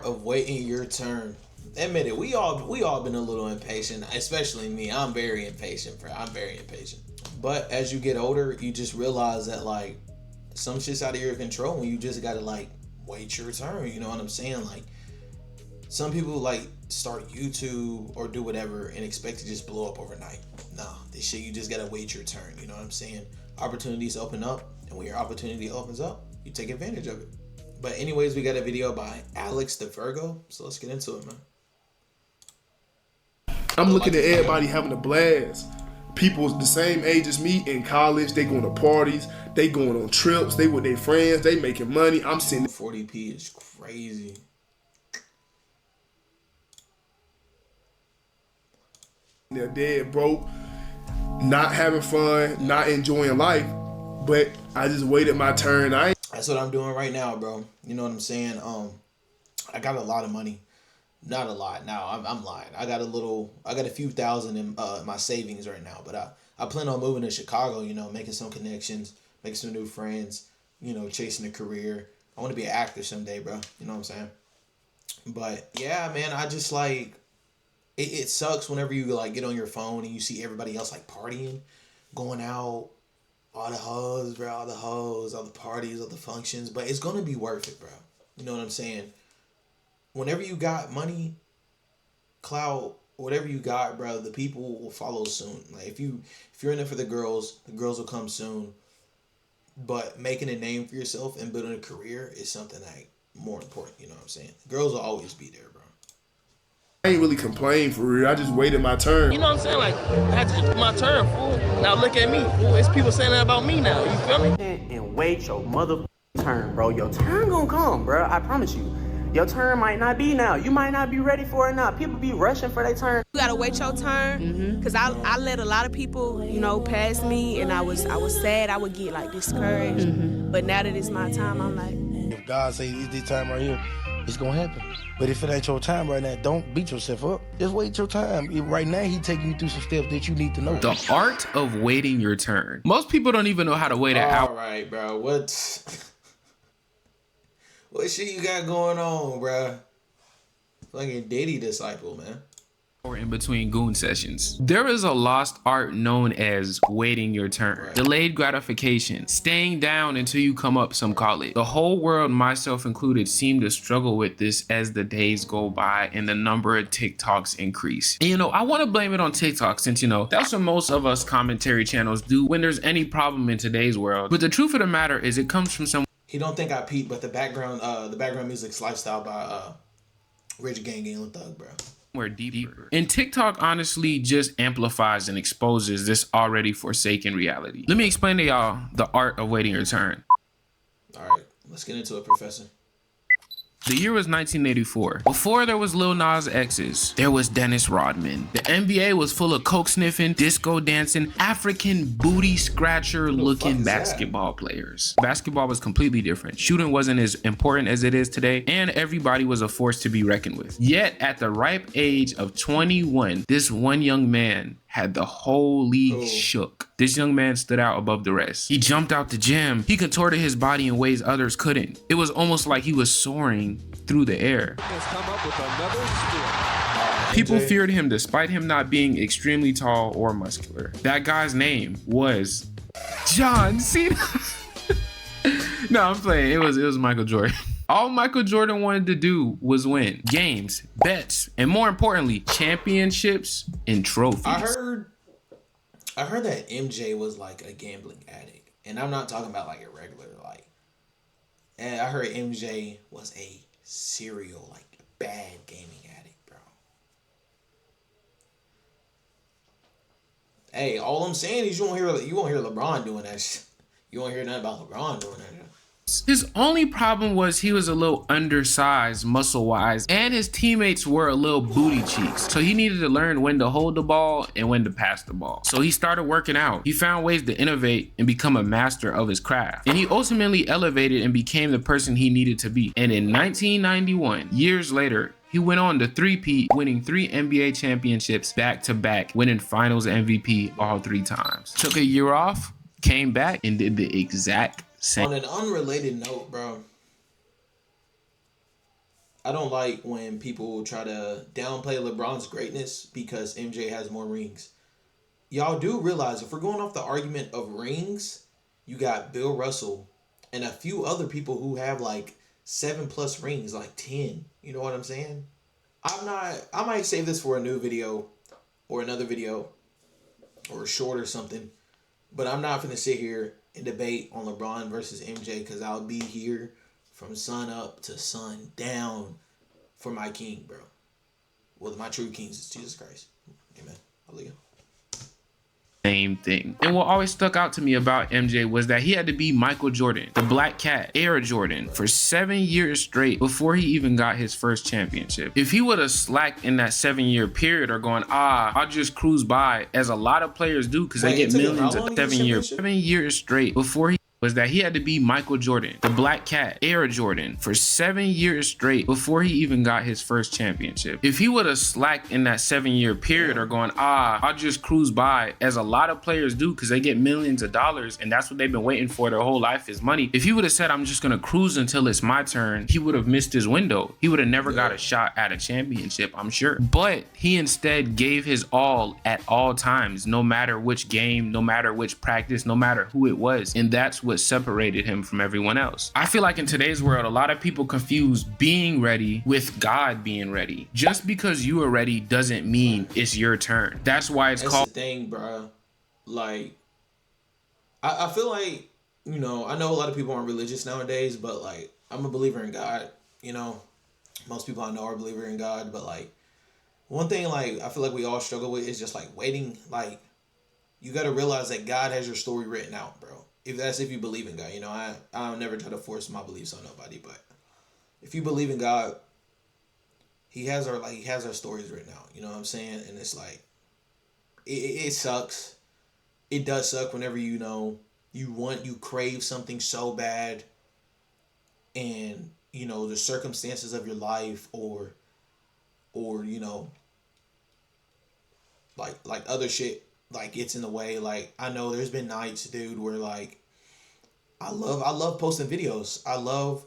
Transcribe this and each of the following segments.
art of waiting your turn. Admit it, we all been a little impatient, especially me. I'm very impatient, bro. I'm very impatient. But as you get older, you just realize that like some shit's out of your control and you just gotta like wait your turn. You know what I'm saying? Like some people like start YouTube or do whatever and expect to just blow up overnight. Nah, this shit you just gotta wait your turn. You know what I'm saying? Opportunities open up, and when your opportunity opens up, you take advantage of it. But anyways, we got a video by Alex the Virgo, so let's get into it, man. I'm looking at everybody having a blast. People the same age as me in college, they going to parties, they going on trips, they with their friends, they making money. I'm sitting 40p is crazy. They're dead broke, not having fun, not enjoying life. But I just waited my turn. That's what I'm doing right now, bro. You know what I'm saying? I got a lot of money. Not a lot. Now I'm lying. I got a few thousand in my savings right now. But I plan on moving to Chicago. You know, making some connections, making some new friends. You know, chasing a career. I want to be an actor someday, bro. You know what I'm saying? But yeah, man, I just like it sucks whenever you like get on your phone and you see everybody else like partying, going out, all the hoes, bro, all the parties, all the functions. But it's gonna be worth it, bro. You know what I'm saying? Whenever you got money, clout, whatever you got, bro, the people will follow soon. Like if you're in it for the girls will come soon. But making a name for yourself and building a career is something like more important. You know what I'm saying? Girls will always be there, bro. I ain't really complained for real. I just waited my turn. You know what I'm saying? Like I just my turn, fool. Now look at me, fool. It's people saying that about me now. You feel me? And wait your mother turn, bro. Your turn gonna come, bro. I promise you. Your turn might not be now. You might not be ready for it now. People be rushing for their turn. You gotta wait your turn, cause I let a lot of people, you know, pass me, and I was sad. I would get like discouraged. But now that it's my time, I'm like, if God say it's this time right here, it's gonna happen. But if it ain't your time right now, don't beat yourself up. Just wait your time. Right now, he taking you through some steps that you need to know. The art of waiting your turn. Most people don't even know how to wait an hour. All right, bro. What shit you got going on, bro? Fucking Diddy disciple, man. Or in between goon sessions. There is a lost art known as waiting your turn. Right. Delayed gratification. Staying down until you come up, some call it. The whole world, myself included, seem to struggle with this as the days go by and the number of TikToks increase. And you know, I want to blame it on TikTok since, you know, that's what most of us commentary channels do when there's any problem in today's world. But the truth of the matter is it comes from some. He don't think I peep, but the background music's Lifestyle by Rich Gang Gang Thug, bro. We're deeper. And TikTok honestly just amplifies and exposes this already forsaken reality. Let me explain to y'all the art of waiting your turn. All right, let's get into it, Professor. The year was 1984. Before there was Lil Nas X's, there was Dennis Rodman. The NBA was full of coke sniffing, disco dancing, African booty scratcher looking basketball players. Basketball was completely different. Shooting wasn't as important as it is today, and everybody was a force to be reckoned with. Yet at the ripe age of 21, this one young man had the whole league shook. This young man stood out above the rest. He jumped out the gym. He contorted his body in ways others couldn't. It was almost like he was soaring through the air. People feared him despite him not being extremely tall or muscular. That guy's name was John Cena. No, I'm playing. It was Michael Jordan. All Michael Jordan wanted to do was win games, bets, and more importantly, championships and trophies. I heard that MJ was like a gambling addict, and I'm not talking about like a regular like. And I heard MJ was a serial like bad gaming addict, bro. Hey, all I'm saying is you won't hear LeBron doing that shit. You won't hear nothing about LeBron doing that shit. His only problem was he was a little undersized muscle-wise, and his teammates were a little booty cheeks. So he needed to learn when to hold the ball and when to pass the ball. So he started working out. He found ways to innovate and become a master of his craft. And he ultimately elevated and became the person he needed to be. And in 1991, years later, he went on to three-peat, winning 3 NBA championships back-to-back, winning finals MVP all 3 times. Took a year off, came back, and did the exact same. On an unrelated note, bro, I don't like when people try to downplay LeBron's greatness because MJ has more rings. Y'all do realize if we're going off the argument of rings, you got Bill Russell and a few other people who have like 7+ rings, like 10. You know what I'm saying? I might save this for a new video or another video or a short or something. But I'm not going to sit here and debate on LeBron versus MJ because I'll be here from sun up to sun down for my king, bro. Well, my true king is Jesus Christ. Amen. Hallelujah. Same thing. And what always stuck out to me about MJ was that he had to be Michael Jordan, the Black Cat, Air Jordan, for 7 years straight before he even got his first championship. If he would have slacked in that 7-year period or gone, I'll just cruise by, as a lot of players do because they get millions of 7 years straight before he was that he had to be Michael Jordan, the Black Cat, Air Jordan, for 7 years straight before he even got his first championship. If he would have slacked in that 7-year period or gone, I'll just cruise by, as a lot of players do because they get millions of dollars and that's what they've been waiting for their whole life is money. If he would have said, I'm just gonna cruise until it's my turn, he would have missed his window. He would have never got a shot at a championship, I'm sure. But he instead gave his all at all times, no matter which game, no matter which practice, no matter who it was. And that's what separated him from everyone else. I feel like in today's world, a lot of people confuse being ready with God being ready. Just because you are ready doesn't mean it's your turn. That's why it's called the thing, bro. Like, I feel like, you know, I know a lot of people aren't religious nowadays, but like, I'm a believer in God. You know, most people I know are a believer in God, but like, one thing like I feel like we all struggle with is just like waiting. Like, you got to realize that God has your story written out, bro. If you believe in God, you know, I'll never try to force my beliefs on nobody, but if you believe in God, he has our stories written out, you know what I'm saying? And it's like, it sucks. It does suck whenever, you know, you crave something so bad and, you know, the circumstances of your life or, you know, like other shit, like gets in the way. Like, I know there's been nights, dude, where like, I love posting videos. I love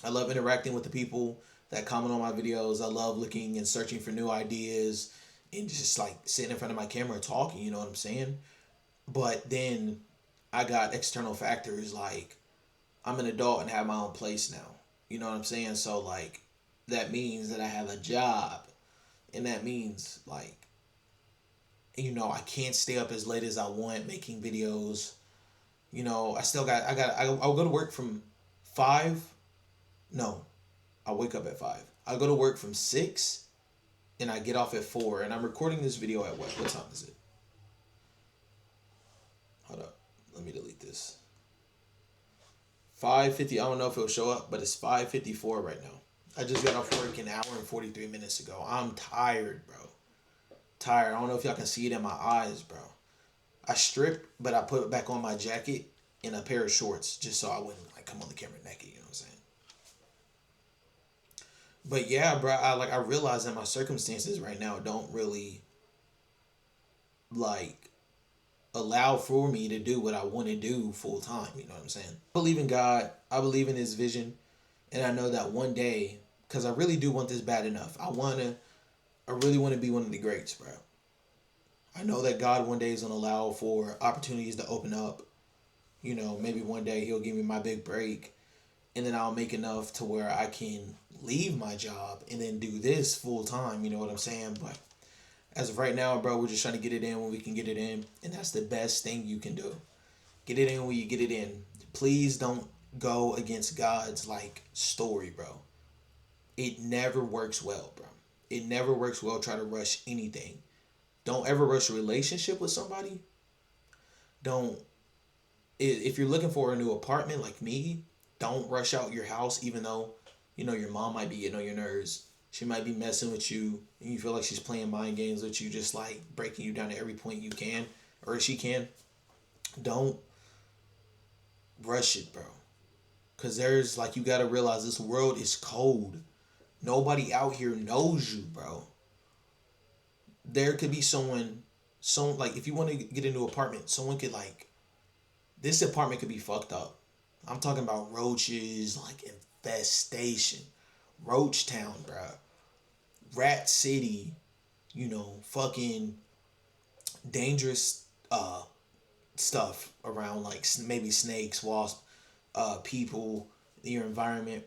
interacting with the people that comment on my videos. I love looking and searching for new ideas and just like sitting in front of my camera talking, you know what I'm saying? But then I got external factors like I'm an adult and have my own place now. You know what I'm saying? So like that means that I have a job, and that means like, you know, I can't stay up as late as I want making videos. You know, I'll go to work from 5. No, I wake up at 5. I go to work from 6 and I get off at 4. And I'm recording this video at what? What time is it? Hold up. Let me delete this. 5:50. I don't know if it'll show up, but it's 5:54 right now. I just got off work an hour and 43 minutes ago. I'm tired, bro. Tired. I don't know if y'all can see it in my eyes, bro. I stripped, but I put back on my jacket and a pair of shorts just so I wouldn't like come on the camera naked, you know what I'm saying? But yeah, bro, I realize that my circumstances right now don't really like allow for me to do what I want to do full time, you know what I'm saying? I believe in God, I believe in his vision, and I know that one day, because I really do want this bad enough, I really want to be one of the greats, bro. I know that God one day is going to allow for opportunities to open up. You know, maybe one day he'll give me my big break and then I'll make enough to where I can leave my job and then do this full time. You know what I'm saying? But as of right now, bro, we're just trying to get it in when we can get it in. And that's the best thing you can do. Get it in when you get it in. Please don't go against God's like story, bro. It never works well, bro. It never works well. Try to rush anything. Don't ever rush a relationship with somebody. If you're looking for a new apartment like me, don't rush out your house even though, you know, your mom might be getting on your nerves. She might be messing with you and you feel like she's playing mind games with you, just like breaking you down at every point you can or she can. Don't rush it, bro. Because there's like, you got to realize this world is cold. Nobody out here knows you, bro. There could be someone like if you want to get a new apartment, someone could like, this apartment could be fucked up. I'm talking about roaches, like infestation. Roach Town, bro. Rat City, you know, fucking dangerous stuff around, like maybe snakes, wasps, people, your environment.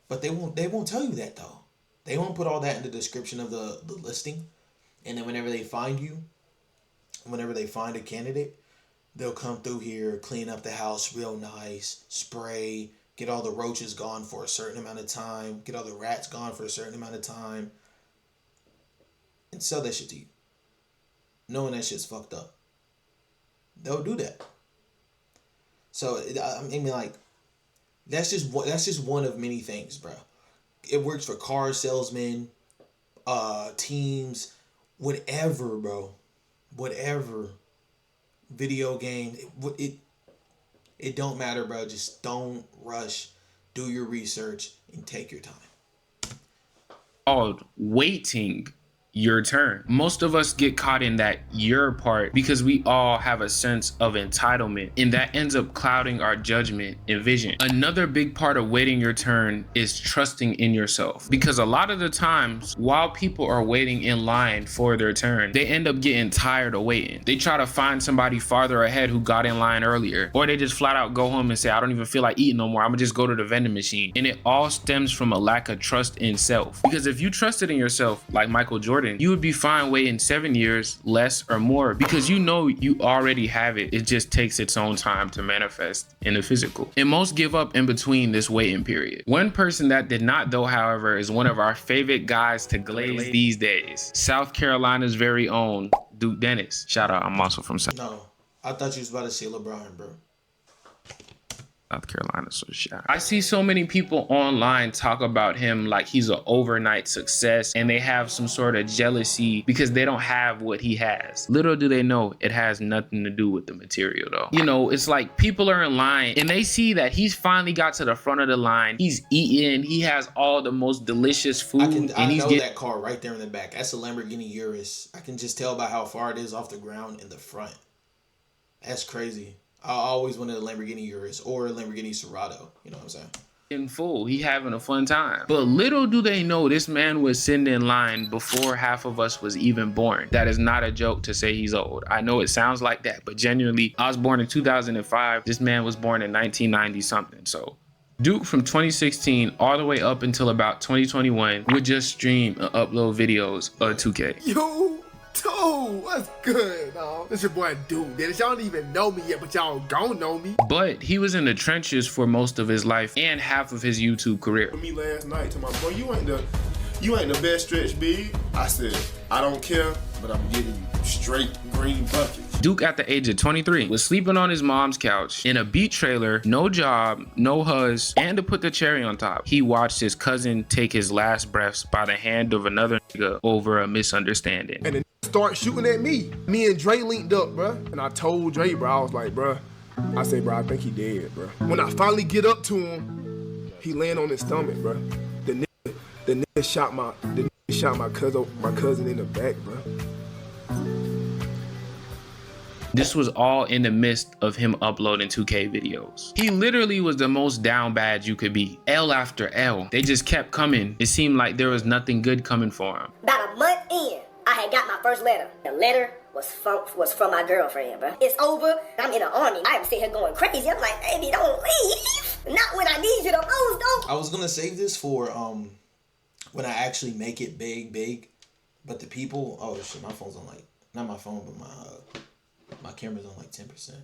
But they won't tell you that though. They won't put all that in the description of the listing. And then whenever they find you, whenever they find a candidate, they'll come through here, clean up the house real nice, spray, get all the roaches gone for a certain amount of time, get all the rats gone for a certain amount of time, and sell that shit to you, knowing that shit's fucked up. They'll do that. So I mean, like, that's just one of many things, bro. It works for car salesmen, teams, whatever, bro. Whatever. Video game, it don't matter, bro. Just don't rush. Do your research and take your time. Called waiting your turn. Most of us get caught in that your part because we all have a sense of entitlement, and that ends up clouding our judgment and vision. Another big part of waiting your turn is trusting in yourself, because a lot of the times while people are waiting in line for their turn, they end up getting tired of waiting. They try to find somebody farther ahead who got in line earlier, or they just flat out go home and say, I don't even feel like eating no more, I'm gonna just go to the vending machine. And it all stems from a lack of trust in self, because if you trusted in yourself like Michael Jordan, you would be fine waiting 7 years, less or more, because you know you already have it. It just takes its own time to manifest in the physical. And most give up in between this waiting period. One person that did not though, however, is one of our favorite guys to glaze these days. South Carolina's very own Duke Dennis. Shout out, I'm also from South. No, I thought you was about to say LeBron, bro. South Carolina, so shout. I see so many people online talk about him like he's an overnight success, and they have some sort of jealousy because they don't have what he has. Little do they know it has nothing to do with the material though. You know, it's like people are in line and they see that he's finally got to the front of the line. He's eating, he has all the most delicious food. I know that car right there in the back. That's a Lamborghini Urus. I can just tell by how far it is off the ground in the front. That's crazy. I always wanted a Lamborghini Urus or a Lamborghini Serato. You know what I'm saying? In full, he having a fun time. But little do they know this man was sitting in line before half of us was even born. That is not a joke to say he's old. I know it sounds like that, but genuinely, I was born in 2005. This man was born in 1990 something. So Duke from 2016 all the way up until about 2021 would just stream and upload videos of 2K. Yo, dude, what's good, dog? This your boy Duke. Dennis, y'all don't even know me yet, but y'all gon' know me. But he was in the trenches for most of his life and half of his YouTube career. Me last night to my boy, you ain't the best stretch big. I said, I don't care, but I'm getting you straight green buckets. Duke at the age of 23 was sleeping on his mom's couch in a beat trailer, no job, no huzz, and to put the cherry on top, he watched his cousin take his last breaths by the hand of another nigga over a misunderstanding. And then start shooting at me. Me and Dre linked up, bruh. And I told Dre, bro, I was like, bruh, I say, bro, I think he dead, bruh. When I finally get up to him, he laying on his stomach, bruh. The nigga shot my cousin in the back, bruh. This was all in the midst of him uploading 2K videos. He literally was the most down bad you could be. L after L. They just kept coming. It seemed like there was nothing good coming for him. About a month in, I had got my first letter. The letter was from my girlfriend, bro. It's over. I'm in the army. I was sitting here going crazy. I'm like, baby, don't leave. Not when I need you the most, though. I was gonna save this for when I actually make it big. But the people, oh shit, my phone's on like, not my phone, but my camera's on like 10%.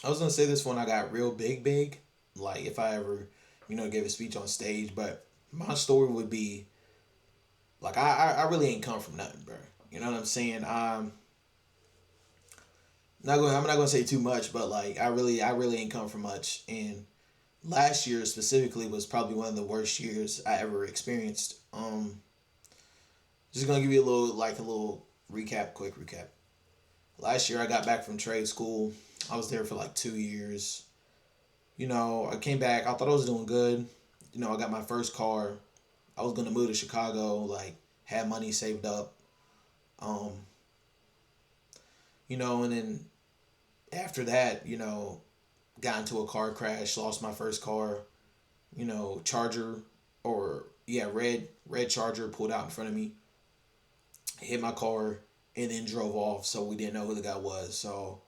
I was gonna say this when I got real big, like if I ever, gave a speech on stage. But my story would be, like, I really ain't come from nothing, bro. You know what I'm saying? I'm not gonna say too much, but like I really ain't come from much. And last year specifically was probably one of the worst years I ever experienced. Just gonna give you a little quick recap. Last year I got back from trade school. I was there for like 2 years. I came back. I thought I was doing good. I got my first car. I was gonna move to Chicago. Like, had money saved up. And then after that, you know, got into a car crash, lost my first car, you know, Charger, or yeah, red Charger pulled out in front of me, hit my car, and then drove off. So we didn't know who the guy was. So,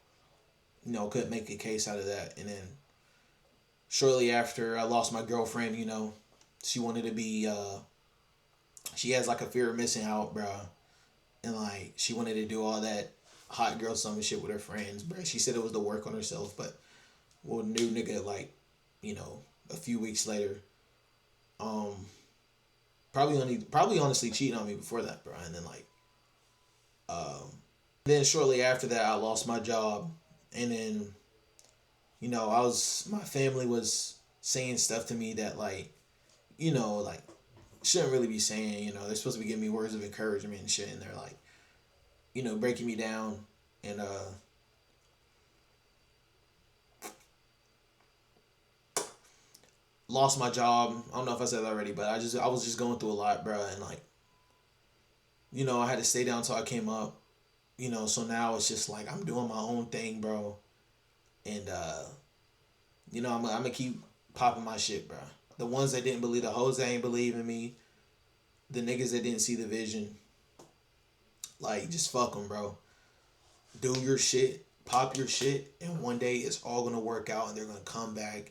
you know, couldn't make a case out of that. And then shortly after, I lost my girlfriend. You know, she wanted to be, she has like a fear of missing out, bro. And like, she wanted to do all that hot girl summer shit with her friends, bro. She said it was to work on herself, but well, new nigga, like, you know, a few weeks later, probably honestly cheating on me before that, bro. And then like, then shortly after that, I lost my job, and then, you know, my family was saying stuff to me that like, you know, like, shouldn't really be saying. You know, they're supposed to be giving me words of encouragement and shit, and they're like, you know, breaking me down. And lost my job. I don't know if I said that already, but I was just going through a lot, bro. And like, you know, I had to stay down until I came up, you know. So now it's just like I'm doing my own thing, bro. And you know, I'm gonna keep popping my shit, bro. The ones that didn't believe, the hoes that ain't believe in me, the niggas that didn't see the vision, like, just fuck them, bro. Do your shit, pop your shit, and one day it's all gonna work out, and they're gonna come back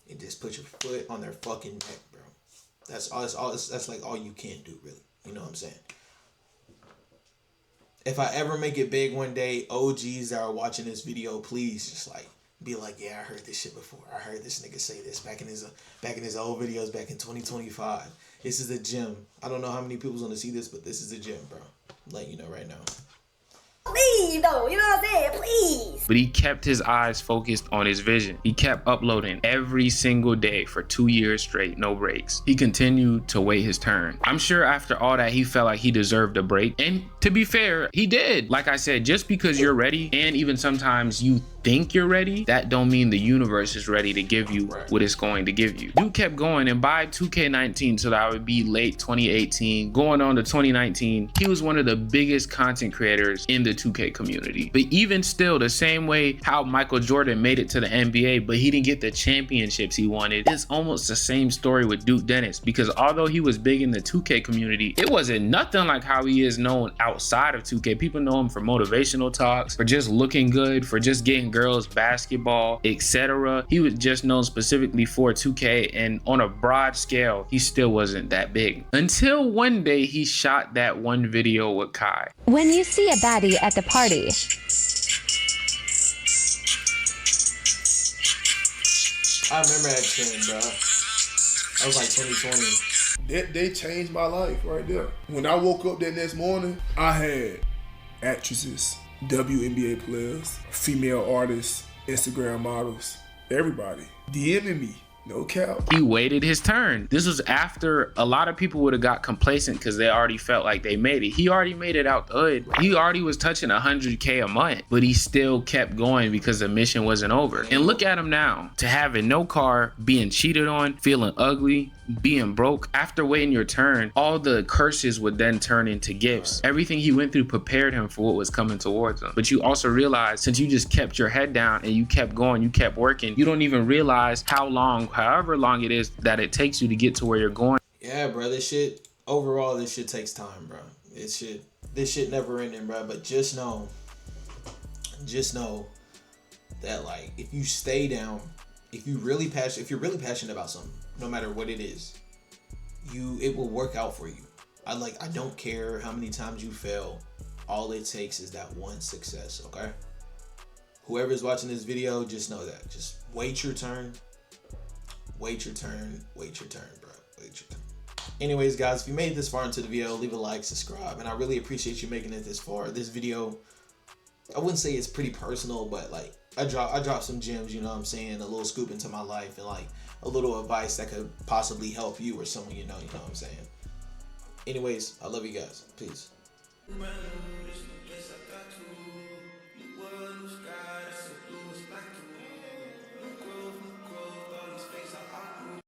and just put your foot on their fucking neck, bro. That's like all you can do, really. You know what I'm saying? If I ever make it big one day, OGs that are watching this video, please just like be like, yeah, I heard this shit before. I heard this nigga say this back in his old videos back in 2025. This is the gym. I don't know how many people's gonna see this, but this is the gym, bro. I'm letting you know right now. Please, though, you know what I'm saying? Please. But he kept his eyes focused on his vision. He kept uploading every single day for 2 years straight, no breaks. He continued to wait his turn. I'm sure after all that, he felt like he deserved a break. And to be fair, he did. Like I said, just because you're ready, and even sometimes you think you're ready, that don't mean the universe is ready to give you what it's going to give you. Dude kept going, and by 2K19, so that would be late 2018, going on to 2019, he was one of the biggest content creators in the 2K community. But even still, the same way how Michael Jordan made it to the NBA, but he didn't get the championships he wanted, it's almost the same story with Duke Dennis, because although he was big in the 2K community, it wasn't nothing like how he is known outside of 2K. People know him for motivational talks, for just looking good, for just getting girls basketball, etc. He was just known specifically for 2K, and on a broad scale, he still wasn't that big. Until one day he shot that one video with Kai. When you see a baddie at the party, I remember that trend, bro. That was like 2020. That day changed my life right there. When I woke up that next morning, I had actresses, WNBA players, female artists, Instagram models, everybody DMing me. No cap. He waited his turn. This was after a lot of people would have got complacent because they already felt like they made it. He already made it out the hood. He already was touching 100K a month, but he still kept going because the mission wasn't over. And look at him now, to having no car, being cheated on, feeling ugly, being broke. After waiting your turn, all the curses would then turn into gifts. Everything he went through prepared him for what was coming towards him. But you also realize, since you just kept your head down and you kept going, you kept working, you don't even realize how long, however long it is that it takes you to get to where you're going. Yeah, bro, this shit takes time, bro. This shit never ending, bro. But just know that, like, if you stay down, if you're really passionate about something, no matter what it is, it will work out for you. I don't care how many times you fail. All it takes is that one success, okay? Whoever's watching this video, just know that. Just wait your turn. Wait your turn, bro. Wait your turn. Anyways, guys, if you made this far into the video, leave a like, subscribe, and I really appreciate you making it this far. This video, I wouldn't say it's pretty personal, but like I dropped some gems, you know what I'm saying, a little scoop into my life, and like a little advice that could possibly help you or someone you know what I'm saying. Anyways, I love you guys. Peace.